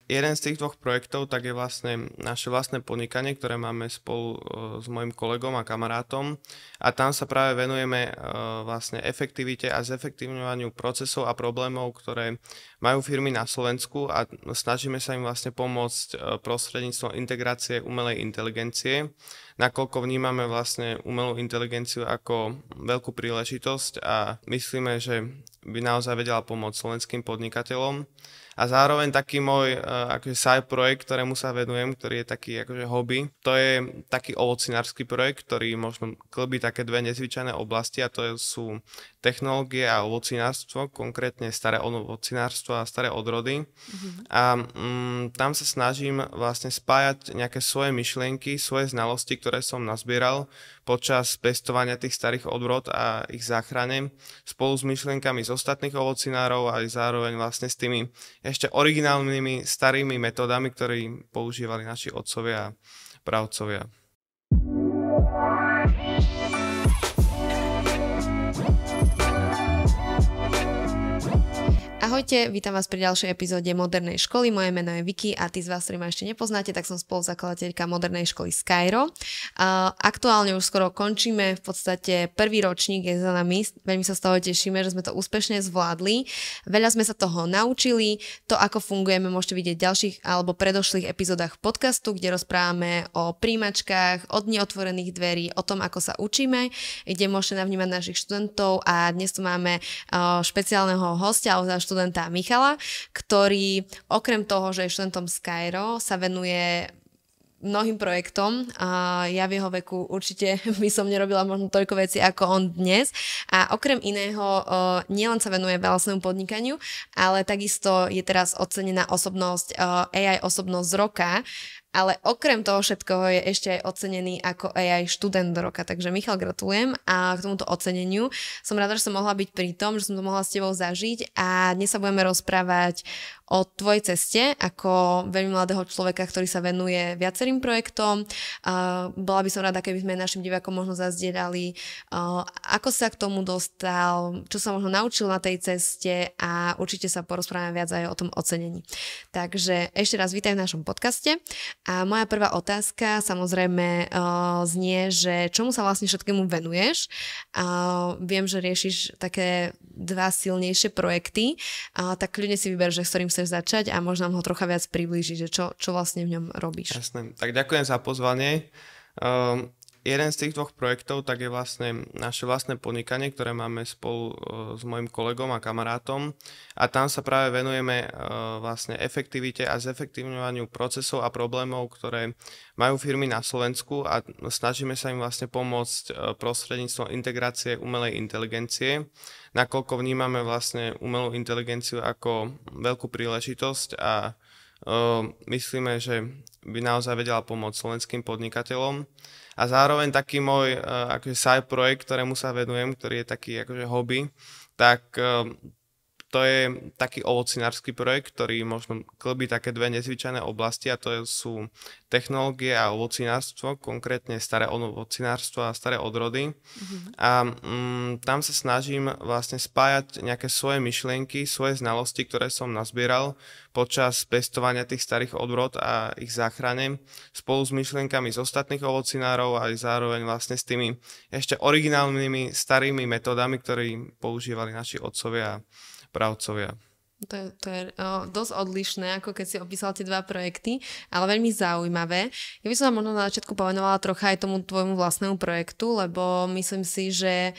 Jeden z tých dvoch projektov tak je vlastne naše vlastné podnikanie, ktoré máme spolu s mojim kolegom a kamarátom a tam sa práve venujeme vlastne efektivite a zefektívňovaniu procesov a problémov, ktoré majú firmy na Slovensku a snažíme sa im vlastne pomôcť prostredníctvom integrácie umelej inteligencie, nakoľko vnímame vlastne umelú inteligenciu ako veľkú príležitosť a myslíme, že by naozaj vedela pomôcť slovenským podnikateľom. A zároveň taký môj akože side projekt, ktorému sa venujem, ktorý je taký akože hobby, to je taký ovocinársky projekt, ktorý možno klbí také dve nezvyčajné oblasti a to sú technológie a ovocinárstvo, konkrétne staré ovocinárstvo a staré odrody. A tam sa snažím vlastne spájať nejaké svoje myšlienky, svoje znalosti, ktoré som nazbieral počas pestovania tých starých odrod a ich záchrane spolu s myšlienkami z ostatných ovocinárov a zároveň vlastne s tými ešte originálnymi starými metódami, ktoré používali naši otcovia a pravcovia. Ahojte, vítam vás pri ďalšej epizóde Modernej školy. Moje meno je Vicky a tí z vás, ktorí ma ešte nepoznáte, tak som spoluzakladateľka Modernej školy Skyro. Aktuálne už skoro končíme, v podstate prvý ročník je za nami, veľmi sa z toho tešíme, že sme to úspešne zvládli. Veľa sme sa toho naučili, to ako fungujeme môžete vidieť v ďalších alebo predošlých epizódach podcastu, kde rozprávame o príjmačkách, o dni otvorených dverí, o tom, ako sa učíme, kde môžete navnímať našich študentov a dnes tu máme špeciálneho hostia, študenta Michala, ktorý okrem toho, že je študentom Skyro, sa venuje mnohým projektom. Ja v jeho veku určite by som nerobila možno toľko veci ako on dnes. A okrem iného nielen sa venuje vlastnému podnikaniu, ale takisto je teraz ocenená osobnosť AI osobnosť roka. Ale okrem toho všetkoho je ešte aj ocenený ako AI študent roka. Takže Michal, gratulujem a k tomuto oceneniu. Som rada, že som mohla byť pri tom, že som to mohla s tebou zažiť a dnes sa budeme rozprávať o tvojej ceste ako veľmi mladého človeka, ktorý sa venuje viacerým projektom. Bola by som rada, keby sme našim divákom možno zazdierali, ako sa k tomu dostal, čo sa možno naučil na tej ceste a určite sa porozprávame viac aj o tom ocenení. Takže ešte raz vítaj v našom podcaste. A moja prvá otázka samozrejme znie, že čomu sa vlastne všetkému venuješ. Viem, že riešiš také dva silnejšie projekty, tak ľudne si vyber, že s ktorým chceš začať a možno nám ho trocha viac priblížiť, že čo vlastne v ňom robíš. Jasné, tak ďakujem za pozvanie. Jeden z tých dvoch projektov tak je vlastne naše vlastné podnikanie, ktoré máme spolu s mojim kolegom a kamarátom a tam sa práve venujeme vlastne efektivite a zefektívňovaniu procesov a problémov, ktoré majú firmy na Slovensku a snažíme sa im vlastne pomôcť prostredníctvom integrácie umelej inteligencie, nakoľko vnímame vlastne umelú inteligenciu ako veľkú príležitosť a myslíme, že by naozaj vedela pomôcť slovenským podnikateľom. A zároveň taký môj akože side projekt, ktorému sa venujem, ktorý je taký akože hobby, tak to je taký ovocinársky projekt, ktorý možno klbí také dve nezvyčajné oblasti a to sú technológie a ovocinárstvo, konkrétne staré ovocinárstvo a staré odrody. A tam sa snažím vlastne spájať nejaké svoje myšlienky, svoje znalosti, ktoré som nazbieral počas pestovania tých starých odrod a ich záchrane spolu s myšlienkami z ostatných ovocinárov a zároveň vlastne s tými ešte originálnymi starými metódami, ktoré používali naši otcovia a pravcovia. To je dosť odlišné, ako keď si opísal tie dva projekty, ale veľmi zaujímavé. Ja by som sa možno na začiatku povenovala trocha aj tomu tvojmu vlastnému projektu, lebo myslím si, že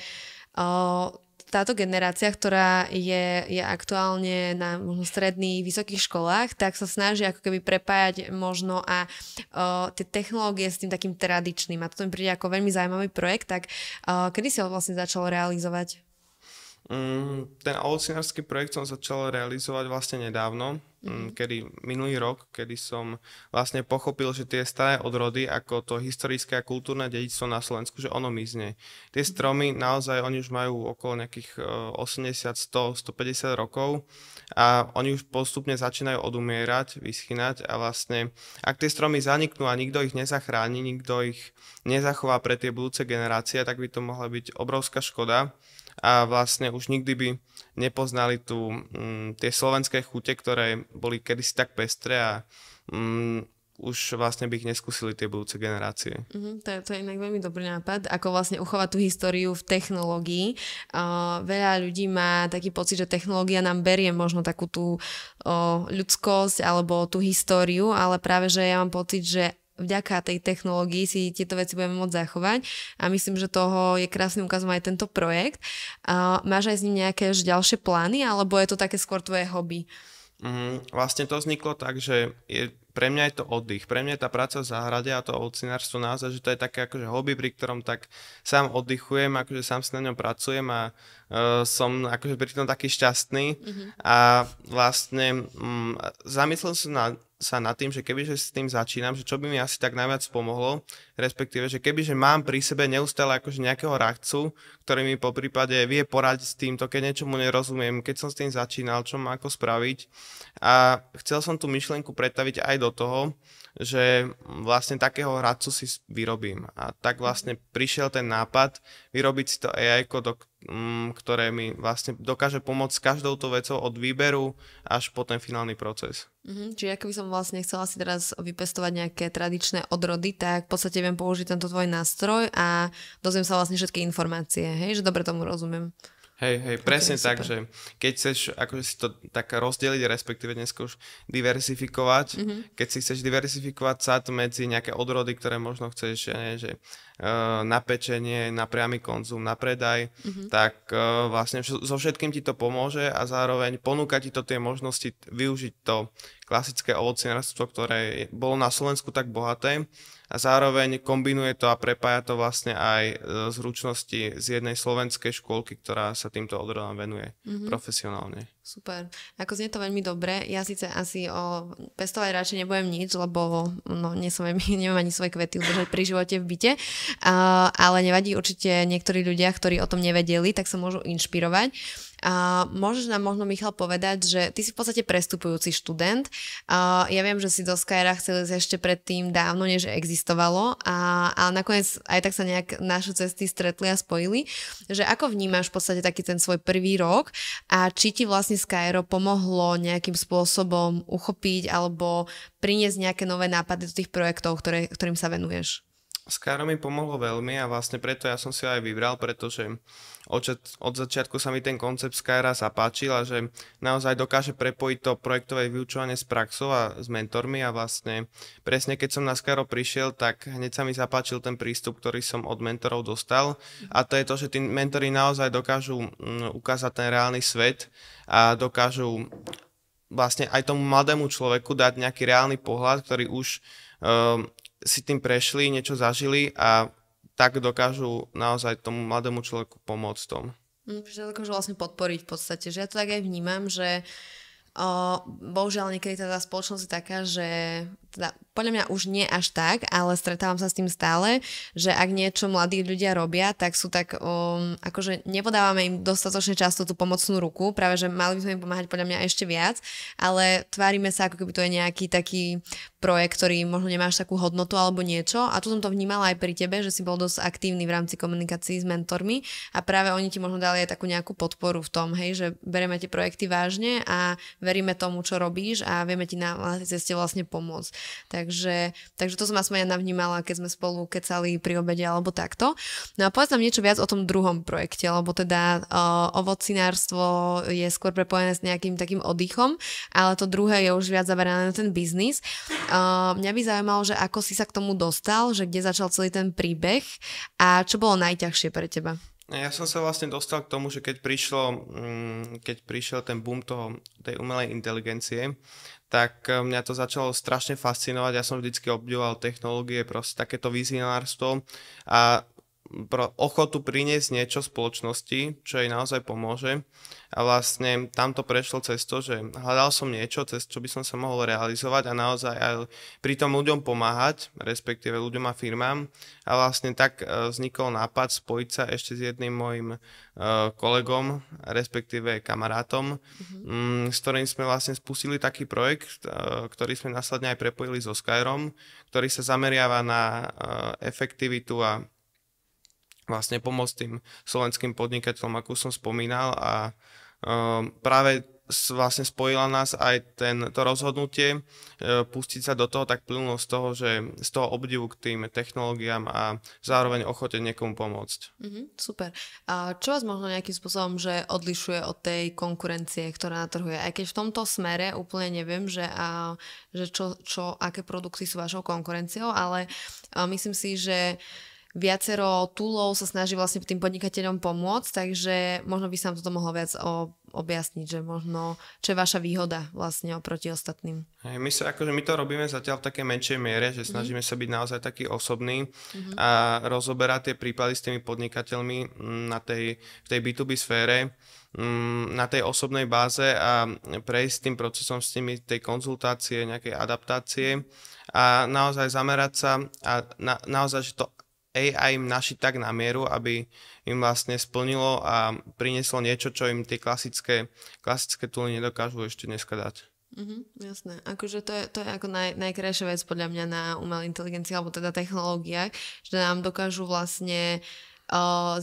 táto generácia, ktorá je aktuálne na možno stredných, vysokých školách, tak sa snaží ako keby prepájať možno a tie technológie s tým takým tradičným. A to mi príde ako veľmi zaujímavý projekt, tak kedy si ho vlastne začal realizovať? Ten ovocinársky projekt som začal realizovať vlastne nedávno, kedy minulý rok, kedy som vlastne pochopil, že tie staré odrody, ako to historické a kultúrne dedičstvo na Slovensku, že ono mizne. Tie stromy naozaj, oni už majú okolo nejakých 80, 100, 150 rokov a oni už postupne začínajú odumierať, vyschynať a vlastne, ak tie stromy zaniknú a nikto ich nezachráni, nikto ich nezachová pre tie budúce generácie, tak by to mohla byť obrovská škoda. A vlastne už nikdy by nepoznali tie slovenské chute, ktoré boli kedysi tak pestré a už vlastne by ich neskúsili tie budúce generácie. To je inak veľmi dobrý nápad, ako vlastne uchovať tú históriu v technológii. Veľa ľudí má taký pocit, že technológia nám berie možno takú tú ľudskosť alebo tú históriu, ale práve, že ja mám pocit, že vďaka tej technológii si tieto veci budeme môcť zachovať a myslím, že toho je krásnym ukazom aj tento projekt. Máš aj s ním nejaké ďalšie plány, alebo je to také skôr tvoje hobby? Vlastne to vzniklo tak, že pre mňa je to oddych. Pre mňa je tá práca v záhrade a to ovocinárstvo naozaj, že to je také akože hobby, pri ktorom tak sám oddychujem, akože sám si na ňom pracujem a som akože pri tom taký šťastný a vlastne zamyslel som sa nad tým, že kebyže s tým začínam, že čo by mi asi tak najviac pomohlo, respektíve, že kebyže mám pri sebe neustále akože nejakého radcu, ktorý mi po prípade vie poradiť s týmto, keď niečomu nerozumiem, keď som s tým začínal, čo mám ako spraviť. A chcel som tú myšlienku pretaviť aj do toho, že vlastne takého radcu si vyrobím. A tak vlastne prišiel ten nápad vyrobiť si to AI, ktoré mi vlastne dokáže pomôcť s každou tou vecou od výberu až po ten finálny proces. Čiže ako by som vlastne chcela si teraz vypestovať nejaké tradičné odrody, tak v podstate viem použiť tento tvoj nástroj a dozviem sa vlastne všetky informácie, hej? Že dobre tomu rozumiem. Hej, presne tak, že keď chceš akože si to tak rozdeliť, respektíve dneska už diversifikovať, keď si chceš diversifikovať sad medzi nejaké odrody, ktoré možno chceš, že na pečenie, na priamy konzum, na predaj, tak vlastne so všetkým ti to pomôže a zároveň ponúka ti to tie možnosti využiť to klasické ovocinárstvo, ktoré bolo na Slovensku tak bohaté a zároveň kombinuje to a prepája to vlastne aj zručnosti z jednej slovenskej škôlky, ktorá sa týmto odrodom venuje profesionálne. Super. Ako znie to veľmi dobre. Ja síce asi pestovať radšej nebudem nič, lebo nemám ani svoje kvety udržať pri živote v byte, ale nevadí, určite niektorí ľudia, ktorí o tom nevedeli, tak sa môžu inšpirovať. Môžeš nám možno, Michal, povedať, že ty si v podstate prestupujúci študent. Ja viem, že si do Skyra chceli ešte predtým dávno, než existovalo, ale nakoniec aj tak sa nejak naše cesty stretli a spojili. Že ako vnímaš v podstate taký ten svoj prvý rok a či ti vlastne Skyro pomohlo nejakým spôsobom uchopiť alebo priniesť nejaké nové nápady do tých projektov, ktorým sa venuješ? Skyro mi pomohlo veľmi a vlastne preto ja som si ho aj vybral, pretože od začiatku sa mi ten koncept Skyra zapáčil a že naozaj dokáže prepojiť to projektové vyučovanie s praxou a s mentormi a vlastne presne keď som na Skyro prišiel, tak hneď sa mi zapáčil ten prístup, ktorý som od mentorov dostal a to je to, že tí mentori naozaj dokážu ukázať ten reálny svet a dokážu vlastne aj tomu mladému človeku dať nejaký reálny pohľad, ktorý už si tým prešli, niečo zažili a tak dokážu naozaj tomu mladému človeku pomôcť v tom. Že dokážu vlastne podporiť v podstate, že ja to tak aj vnímam, že bohužiaľ niekedy tá spoločnosť je taká, že teda, podľa mňa už nie až tak, ale stretávam sa s tým stále, že ak niečo mladí ľudia robia, tak sú tak, akože nepodávame im dostatočne často tú pomocnú ruku, práve že mali by sme im pomáhať podľa mňa ešte viac, ale tvárime sa, ako keby to je nejaký taký projekt, ktorý možno nemá až takú hodnotu alebo niečo a tu som to vnímala aj pri tebe, že si bol dosť aktívny v rámci komunikácií s mentormi a práve oni ti možno dali aj takú nejakú podporu v tom, hej, že bereme tie projekty vážne a veríme tomu, čo robíš a vieme ti na tej ceste vlastne pomôcť. Takže to som aspoň ja navnímala, keď sme spolu kecali pri obede alebo takto. No a povedz nám niečo viac o tom druhom projekte, lebo teda ovocinárstvo je skôr prepojené s nejakým takým oddychom, ale to druhé je už viac zamerané na ten biznis. Mňa by zaujímalo, že ako si sa k tomu dostal, že kde začal celý ten príbeh a čo bolo najťažšie pre teba? Ja som sa vlastne dostal k tomu, že keď prišiel ten boom tej umelej inteligencie, tak mňa to začalo strašne fascinovať. Ja som vždycky obdivoval technológie, proste takéto vizionárstvo a ochotu priniesť niečo spoločnosti, čo jej naozaj pomôže. A vlastne tam to prešlo cez to, že hľadal som niečo, cez čo by som sa mohol realizovať a naozaj aj pri tom ľuďom pomáhať, respektíve ľuďom a firmám. A vlastne tak vznikol nápad spojiť sa ešte s jedným môjim kolegom, respektíve kamarátom, s ktorým sme vlastne spustili taký projekt, ktorý sme následne aj prepojili so Skyrom, ktorý sa zameriava na efektivitu a vlastne pomôcť tým slovenským podnikateľom, ako som spomínal a práve vlastne spojila nás aj to rozhodnutie pustiť sa do toho, tak plynulo z toho, že z toho obdivu k tým technológiám a zároveň ochote niekomu pomôcť. Super. A čo vás možno nejakým spôsobom, že odlišuje od tej konkurencie, ktorá na trhu je? Aj keď v tomto smere úplne neviem, že aké produkty sú vašou konkurenciou, ale myslím si, že viacero toolov sa snaží vlastne tým podnikateľom pomôcť, takže možno by sa nám toto mohlo viac objasniť, že možno, čo je vaša výhoda vlastne oproti ostatným. My to robíme zatiaľ v takej menšej miere, že snažíme sa byť naozaj taký osobný a rozoberať tie prípady s tými podnikateľmi v tej B2B sfére na tej osobnej báze a prejsť tým procesom s nimi tej konzultácie, nejakej adaptácie a naozaj zamerať sa a naozaj, že to AI im našiť tak na mieru, aby im vlastne splnilo a prinieslo niečo, čo im tie klasické tooly nedokážu ešte dneska dať. Jasné. Akože to je ako najkrajšia vec podľa mňa na umelej inteligencii alebo teda technológiách, že nám dokážu vlastne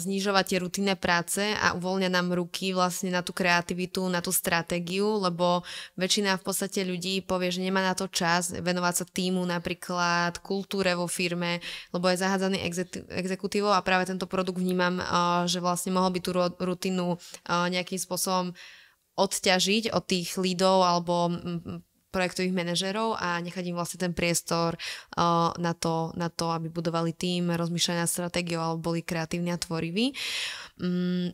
znižovať tie rutinné práce a uvoľňa nám ruky vlastne na tú kreativitu, na tú stratégiu, lebo väčšina v podstate ľudí povie, že nemá na to čas venovať sa týmu, napríklad kultúre vo firme, lebo je zahádzaný exekutívou a práve tento produkt vnímam, že vlastne mohol by tú rutinu nejakým spôsobom odťažiť od tých lídov alebo projektových manažerov a nechať im vlastne ten priestor na to, aby budovali tím, rozmýšľali nad stratégiou alebo boli kreatívni a tvoriví.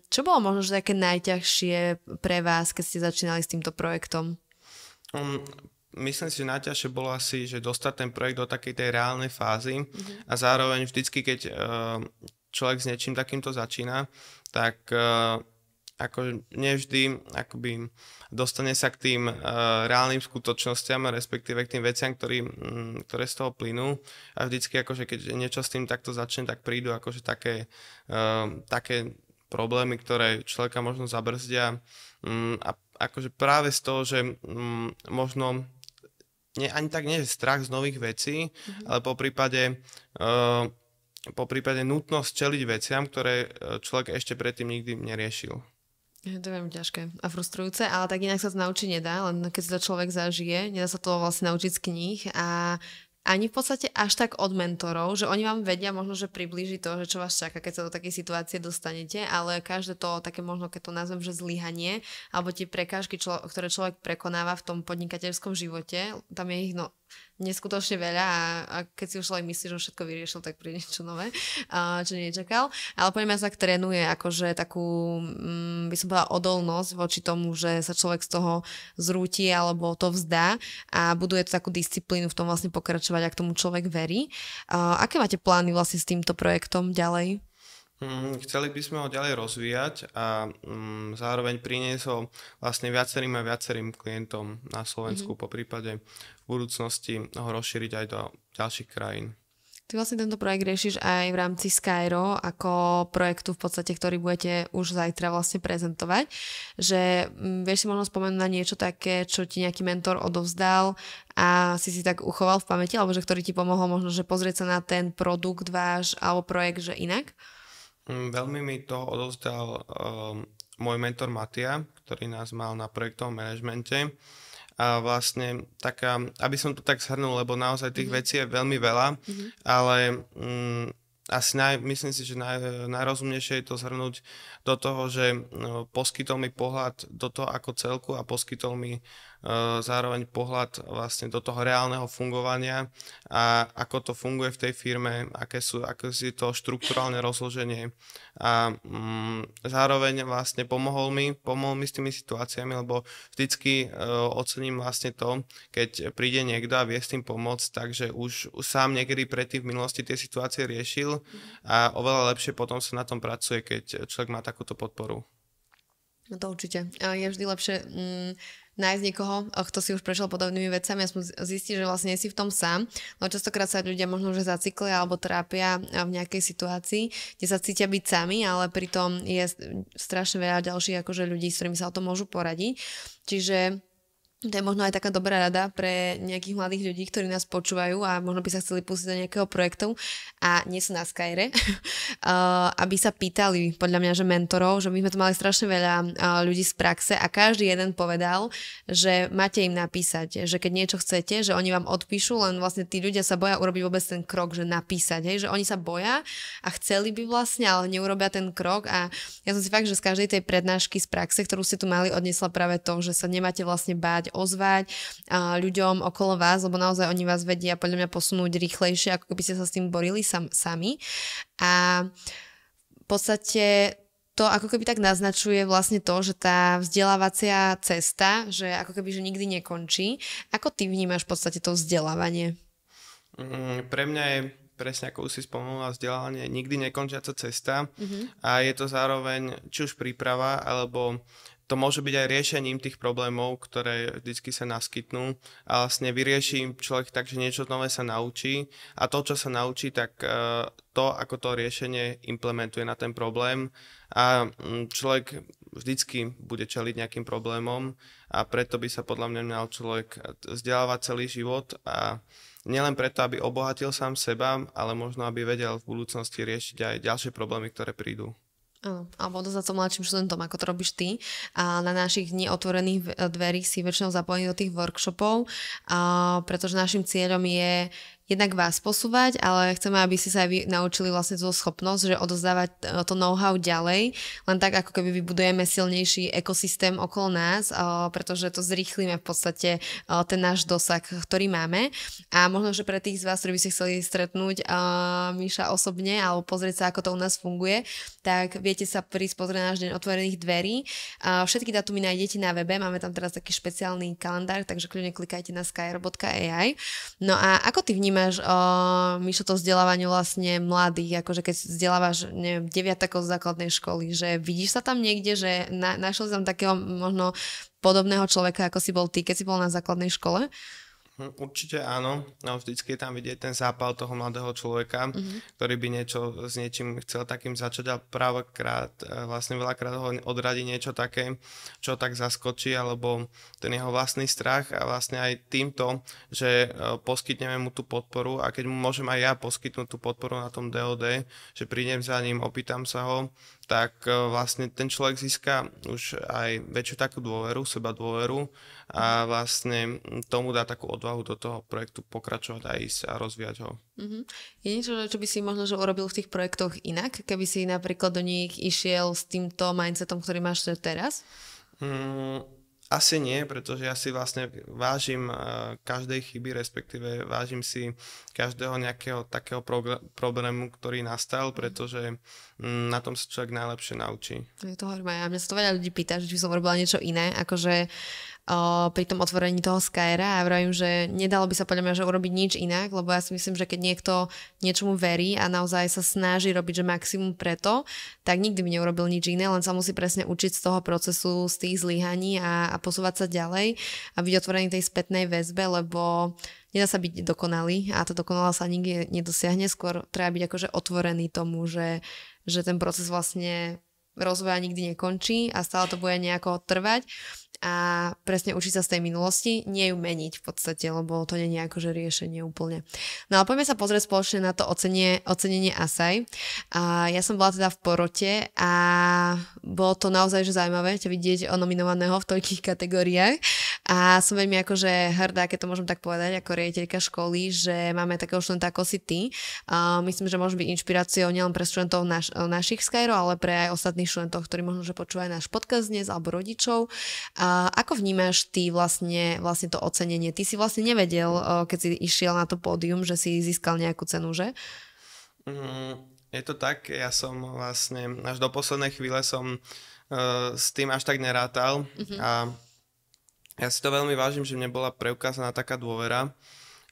Čo bolo možno že také najťažšie pre vás, keď ste začínali s týmto projektom? Myslím si, že najťažšie bolo asi, že dostať ten projekt do takej tej reálnej fázy a zároveň vždycky, keď človek s niečím takýmto začína, tak ako nevždy akoby dostane sa k tým reálnym skutočnostiam, respektíve k tým veciam, ktoré z toho plynú. A vždycky, akože keď niečo s tým takto začne, tak prídu akože také problémy, ktoré človeka možno zabrzdia. A akože práve z toho, že možno ani tak nie je strach z nových vecí, ale po prípade nutnosť čeliť veciam, ktoré človek ešte predtým nikdy neriešil. Je to veľmi ťažké a frustrujúce, ale tak inak sa to naučiť nedá, len keď sa to človek zažije, nedá sa to vlastne naučiť z kníh a ani v podstate až tak od mentorov, že oni vám vedia možno, že priblíži to, že čo vás čaká, keď sa do takej situácie dostanete, ale každé to také možno, keď to nazvem, že zlyhanie, alebo tie prekážky, ktoré človek prekonáva v tom podnikateľskom živote, tam je ich neskutočne veľa a keď si už človek myslí, že všetko vyriešil, tak príde niečo nové, čo nečakal. Ale poďme sa tak trénuje akože takú, by som povedala, odolnosť voči tomu, že sa človek z toho zrúti alebo to vzdá a buduje to takú disciplínu v tom vlastne pokračovať, ak tomu človek verí. Aké máte plány vlastne s týmto projektom ďalej? Chceli by sme ho ďalej rozvíjať a zároveň priniesť ho vlastne viacerým a viacerým klientom na Slovensku, po prípade v budúcnosti ho rozšíriť aj do ďalších krajín. Ty vlastne tento projekt riešiš aj v rámci Skyro ako projektu v podstate, ktorý budete už zajtra vlastne prezentovať. Že vieš si možno spomenúť na niečo také, čo ti nejaký mentor odovzdal a si tak uchoval v pamäti, alebo že ktorý ti pomohol možno, že pozrieť sa na ten produkt váš alebo projekt, že inak? Veľmi mi to odovzdal môj mentor Matia, ktorý nás mal na projektovom manažmente. A vlastne taká, aby som to tak zhrnul, lebo naozaj tých vecí je veľmi veľa, ale asi myslím si, že najrozumnejšie je to zhrnúť do toho, že poskytol mi pohľad do toho ako celku a poskytol mi zároveň pohľad vlastne do toho reálneho fungovania a ako to funguje v tej firme, aké je to štrukturálne rozloženie a zároveň vlastne pomohol mi s tými situáciami, lebo vždycky ocením vlastne to, keď príde niekto a vie s tým pomôcť, takže už sám niekedy predtým v minulosti tie situácie riešil a oveľa lepšie potom sa na tom pracuje, keď človek má takúto podporu. No to určite. Je vždy lepšie nájsť niekoho, kto si už prešiel podobnými vecami a zistiť, že vlastne nie si v tom sám. No častokrát sa ľudia možno že zacyklia alebo trápia v nejakej situácii, kde sa cítia byť sami, ale pritom je strašne veľa ďalších akože ľudí, s ktorými sa o tom môžu poradiť. Čiže To je možno aj taká dobrá rada pre nejakých mladých ľudí, ktorí nás počúvajú a možno by sa chceli pustiť do nejakého projektu a nie sú na Skyre, aby sa pýtali podľa mňa, že mentorov, že my sme tu mali strašne veľa ľudí z praxe a každý jeden povedal, že máte im napísať, že keď niečo chcete, že oni vám odpíšu, len vlastne tí ľudia sa boja urobiť vôbec ten krok, že napísať, hej, že oni sa boja a chceli by vlastne, ale neurobia ten krok a ja som si fakt, že z každej tej prednášky z praxe, ktorú ste tu mali, odnesla práve to, že sa nemáte vlastne báť ozvať ľuďom okolo vás, lebo naozaj oni vás vedia podľa mňa posunúť rýchlejšie, ako keby ste sa s tým borili sami. A v podstate to ako keby tak naznačuje vlastne to, že tá vzdelávacia cesta, že ako keby, že nikdy nekončí. Ako ty vnímaš v podstate to vzdelávanie? Pre mňa je presne ako už si spomenula, vzdelávanie nikdy nekončiaca cesta a je to zároveň či už príprava, alebo to môže byť aj riešením tých problémov, ktoré vždycky sa naskytnú a vlastne vyrieši človek tak, že niečo nové sa naučí a to, čo sa naučí, tak to, ako to riešenie implementuje na ten problém a človek vždycky bude čeliť nejakým problémom a preto by sa podľa mňa mal človek vzdelávať celý život a nielen preto, aby obohatil sám seba, ale možno, aby vedel v budúcnosti riešiť aj ďalšie problémy, ktoré prídu. Alebo odozvať sa mladším študentom, ako to robíš ty. A na našich dní otvorených dverí si väčšinou zapojený do tých workshopov, pretože našim cieľom je jednak vás posúvať, ale chceme, aby si sa aj vy naučili vlastne tú schopnosť, že odozdávať to know-how ďalej, len tak, ako keby vybudujeme silnejší ekosystém okolo nás, pretože to zrýchlime v podstate ten náš dosah, ktorý máme. A možno, že pre tých z vás, ktorí by si chceli stretnúť Míša osobne alebo pozrieť sa, ako to u nás funguje, tak viete sa prísť pozrieť na náš deň otvorených dverí. Všetky dátumy nájdete na webe, máme tam teraz taký špeciálny kalendár, takže kľudne klikajte na skyro.ai. No a ako ty vnímaš, Míšo, to vzdelávanie vlastne mladých, akože keď vzdelávaš, neviem, 9 základnej školy, že vidíš sa tam niekde, že našiel si tam takého možno podobného človeka, ako si bol ty, keď si bol na základnej škole? Určite áno, no vždycky je tam vidieť ten zápal toho mladého človeka, ktorý by niečo s niečím chcel takým začať a vlastne veľakrát ho odradí niečo také, čo tak zaskočí, alebo ten jeho vlastný strach a vlastne aj týmto, že poskytneme mu tú podporu a keď mu môžem aj ja poskytnúť tú podporu na tom DOD, že prídem za ním, opýtam sa ho, tak vlastne ten človek získa už aj väčšiu takú dôveru, seba dôveru a vlastne tomu dá takú odvahu do toho projektu pokračovať a ísť a rozvíjať ho. Je niečo, čo by si možno že urobil v tých projektoch inak, keby si napríklad do nich išiel s týmto mindsetom, ktorý máš teraz? Asi nie, pretože ja si vlastne vážim každej chyby, respektíve vážim si každého nejakého takého problému, ktorý nastal, pretože na tom sa človek najlepšie naučí. To hovorím aj ja. Mňa sa to veľa ľudí pýta, že či som robila niečo iné, akože pri tom otvorení toho Skyra a vravím, že nedalo by sa podľa mňa že urobiť nič inak, lebo ja si myslím, že keď niekto niečomu verí a naozaj sa snaží robiť že maximum preto, tak nikdy by neurobil nič iné, len sa musí presne učiť z toho procesu, z tých zlyhaní a posúvať sa ďalej a byť otvorený tej spätnej väzbe, lebo nedá sa byť dokonalý a to dokonalá sa nikdy nedosiahne, skôr treba byť akože otvorený tomu, že ten proces vlastne rozvoja nikdy nekončí a stále to bude nejako trvať a presne učiť sa z tej minulosti, nie ju meniť v podstate, lebo to nie je akože riešenie úplne. No ale poďme sa pozrieť spoločne na to ocenenie ASAI. Ja som bola teda v porote a bolo to naozaj že zaujímavé ťa vidieť nominovaného v toľkých kategóriách a som veľmi akože hrdá, keď to môžem tak povedať, ako riaditeľka školy, že máme takého študenta ako si ty. Myslím, že môže byť inšpiráciou nielen pre študentov našich Skyro, ale pre aj ostatných študentov, ktorí možno že počúvajú náš podcast dnes alebo rodičov. Ako vnímaš ty vlastne to ocenenie? Ty si vlastne nevedel, keď si išiel na to pódium, že si získal nejakú cenu, že? Je to tak, ja som vlastne až do poslednej chvíle som s tým až tak nerátal a ja si to veľmi vážim, že mne bola preukázaná taká dôvera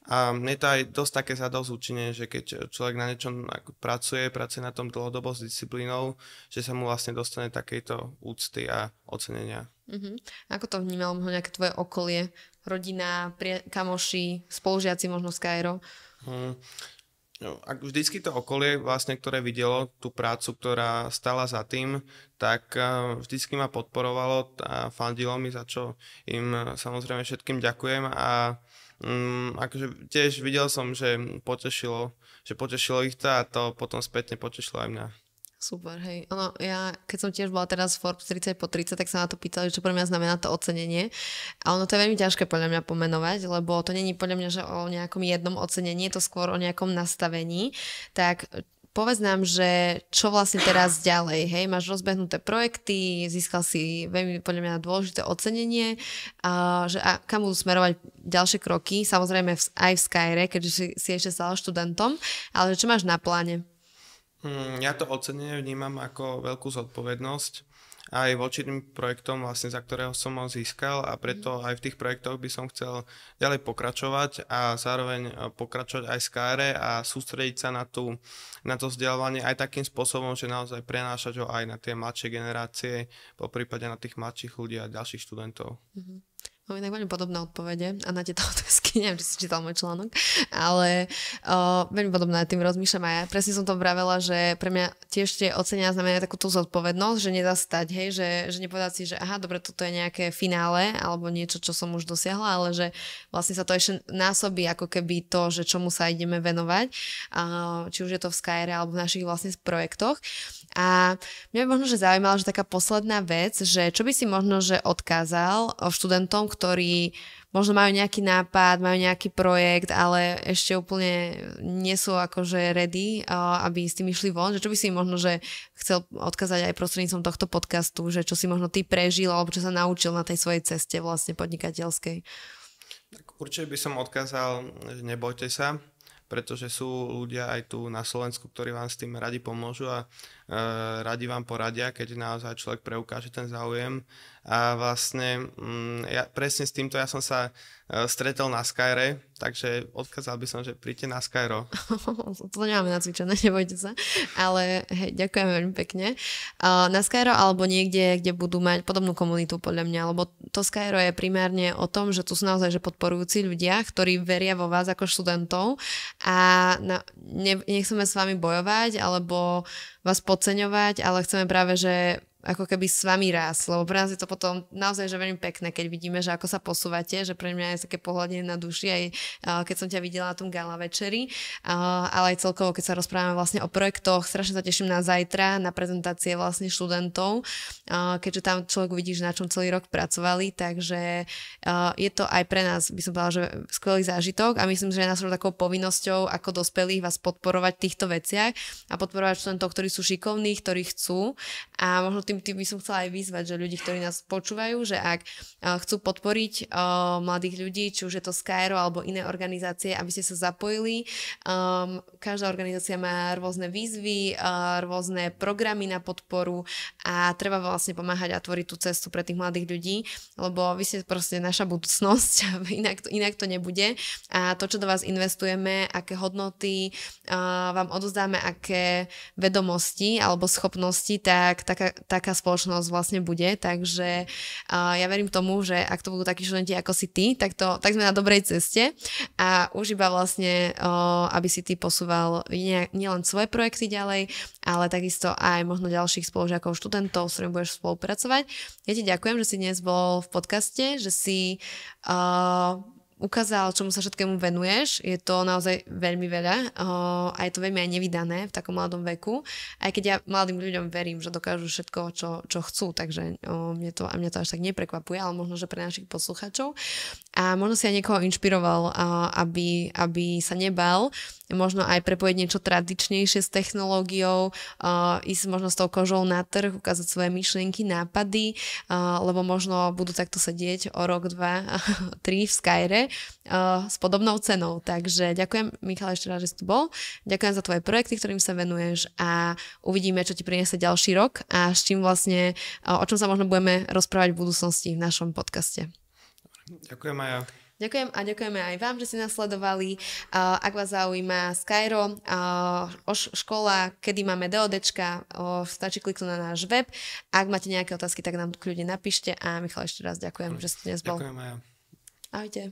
a mne to aj dosť také zadosťučinenie, že keď človek na niečom pracuje na tom dlhodobo s disciplínou, že sa mu vlastne dostane takejto úcty a ocenenia. Ako to vnímalo možno nejaké tvoje okolie, rodina, kamoši, spolužiaci možno Skyro? No, ak vždycky to okolie, vlastne, ktoré videlo tú prácu, ktorá stála za tým, tak vždycky ma podporovalo a fandilo mi, za čo im samozrejme všetkým ďakujem a akože tiež videl som, že potešilo ich to a to potom spätne potešilo aj mňa. Super, hej. Ono, ja, keď som tiež bola teraz v Forbes 30 po 30, tak sa na to pýtali, čo pre mňa znamená to ocenenie. A ono to je veľmi ťažké podľa mňa pomenovať, lebo to není podľa mňa, že o nejakom jednom ocenení, je to skôr o nejakom nastavení. Tak povedz nám, že čo vlastne teraz ďalej, hej? Máš rozbehnuté projekty, získal si veľmi podľa mňa dôležité ocenenie, a kam budú smerovať ďalšie kroky, samozrejme aj v Skyre, keďže si ešte stále študentom, ale čo máš na pláne? Ja to ocenenie vnímam ako veľkú zodpovednosť aj voči tým projektom, vlastne, za ktorého som ho získal a preto aj v tých projektoch by som chcel ďalej pokračovať a zároveň pokračovať aj z KR a sústrediť sa na to vzdelávanie aj takým spôsobom, že naozaj prenášať ho aj na tie mladšie generácie, poprípade na tých mladších ľudí a ďalších študentov. Mám inak veľmi podobné odpovede a na tieto otázky, neviem, či si čítal môj článok, ale veľmi podobné tým rozmýšľam aj ja. Presne som to vravela, že pre mňa tiež tie ocenenia znamená takúto zodpovednosť, že nezastať, hej, že nepovedať si, že aha, dobre, toto je nejaké finále alebo niečo, čo som už dosiahla, ale že vlastne sa to ešte násobí ako keby to, že čomu sa ideme venovať, či už je to v Skyre alebo v našich vlastne projektoch. A mňa by možno, že zaujímala, že taká posledná vec, že čo by si možno, že odkázal študentom, ktorí možno majú nejaký nápad, majú nejaký projekt, ale ešte úplne nie sú akože ready, aby s tým išli von, že čo by si možno, že chcel odkázať aj prostredníctvom tohto podcastu, že čo si možno ty prežil alebo čo sa naučil na tej svojej ceste vlastne podnikateľskej. Tak určite by som odkázal, že nebojte sa, pretože sú ľudia aj tu na Slovensku, ktorí vám s tým radi pomôžu a radi vám poradia, keď naozaj človek preukáže ten záujem. A vlastne presne s týmto ja som sa stretol na Skyre, takže odkázal by som, že príďte na Skyro. To nemáme nacvičené, nebojte sa. Ale hej, ďakujem veľmi pekne. Na Skyro alebo niekde, kde budú mať podobnú komunitu podľa mňa, lebo to Skyro je primárne o tom, že tu sú naozaj že podporujúci ľudia, ktorí veria vo vás ako študentov a nechceme s vami bojovať alebo vás podceňovať, ale chceme práve, že ako keby s vami rásť, lebo pre nás je to potom naozaj že veľmi pekné, keď vidíme, že ako sa posúvate, že pre mňa je také pohľadenie na duši, aj keď som ťa videla na tom gala večeri, ale aj celkovo, keď sa rozprávame vlastne o projektoch, strašne sa teším na zajtra, na prezentácie vlastne študentov, keďže tam človek vidí, že na čom celý rok pracovali, takže je to aj pre nás, by som povedala, že skvelý zážitok a myslím, že je nás takou povinnosťou ako dospelých vás podporovať v týchto veciach a podporovať študentov, ktorí sú šikovní, ktorí chcú a možno tým by som chcela aj vyzvať, že ľudí, ktorí nás počúvajú, že ak chcú podporiť mladých ľudí, či už je to Skyro alebo iné organizácie, aby ste sa zapojili. Každá organizácia má rôzne výzvy, rôzne programy na podporu a treba vlastne pomáhať a tvoriť tú cestu pre tých mladých ľudí, lebo vy ste proste naša budúcnosť, inak to nebude. A to, čo do vás investujeme, aké hodnoty vám odozdáme, aké vedomosti alebo schopnosti, tak taká spoločnosť vlastne bude, takže ja verím tomu, že ak to budú takí študenti ako si ty, tak sme na dobrej ceste a už iba vlastne, aby si ty posúval nielen svoje projekty ďalej, ale takisto aj možno ďalších spolužiakov, študentov, s ktorými budeš spolupracovať. Ja ti ďakujem, že si dnes bol v podcaste, že si ukázal, čomu sa všetkému venuješ. Je to naozaj veľmi veľa a je to veľmi aj nevydané v takom mladom veku. Aj keď ja mladým ľuďom verím, že dokážu všetko, čo chcú, takže mňa to až tak neprekvapuje, ale možno, že pre našich poslucháčov. A možno si aj niekoho inšpiroval, aby sa nebal možno aj prepojiť niečo tradičnejšie s technológiou, ísť možno s tou kožou na trh, ukázať svoje myšlienky, nápady, lebo možno budú takto sedieť o rok, 2, 3 v Skyre s podobnou cenou. Takže ďakujem, Michal, ešte raz, že si tu bol. Ďakujem za tvoje projekty, ktorým sa venuješ a uvidíme, čo ti priniesie ďalší rok a s čím vlastne, o čom sa možno budeme rozprávať v budúcnosti v našom podcaste. Ďakujem aj ja. Ďakujem a ďakujeme aj vám, že ste nás sledovali. Ak vás zaujíma Skyro, škola, kedy máme DODčka, stačí kliknúť na náš web. Ak máte nejaké otázky, tak nám kľudne napíšte a Michal, ešte raz ďakujem, že ste dnes bol. Ďakujem aj ja. Ahojte.